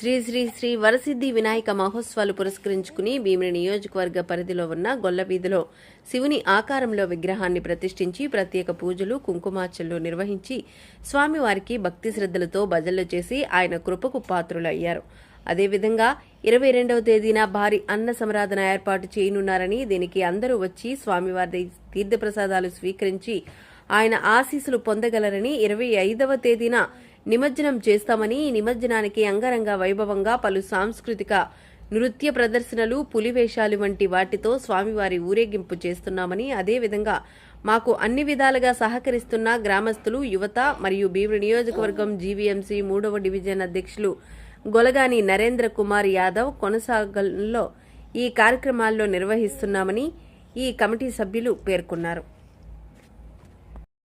శ్రీ శ్రీ శ్రీ వరసిద్ధి వినాయక మహోత్సవాలు పురస్కరించుకుని భీమిలి నియోజకవర్గ పరిధిలో ఉన్న గొల్లవీధిలో శివుని ఆకారంలో విగ్రహాన్ని ప్రతిష్ఠించి ప్రత్యేక పూజలు కుంకుమార్చనలు నిర్వహించి స్వామివారికి భక్తి శ్రద్ధలతో భజనలు చేసి ఆయన కృపకు పాత్రులు అయ్యారు. అదేవిధంగా 22వ తేదీన భారీ అన్న సమరాధన ఏర్పాటు చేయనున్నారని, దీనికి అందరూ వచ్చి స్వామివారి తీర్థప్రసాదాలు స్వీకరించి ఆయన ఆశీస్సులు పొందగలరని, 25వ తేదీన నిమజ్జనం చేస్తామని, ఈ నిమజ్జనానికి అంగరంగ వైభవంగా పలు సాంస్కృతిక నృత్య ప్రదర్శనలు, పులివేషాలు వంటి వాటితో స్వామివారి ఊరేగింపు చేస్తున్నామని, అదేవిధంగా మాకు అన్ని విధాలుగా సహకరిస్తున్న గ్రామస్తులు, యువత మరియు భీమిలి నియోజకవర్గం జీవీఎంసీ 3వ డివిజన్ అధ్యక్షులు గొలగాని నరేంద్ర కుమార్ యాదవ్ కొనసాగంలో ఈ కార్యక్రమాల్లో నిర్వహిస్తున్నామని ఈ కమిటీ సభ్యులు పేర్కొన్నారు.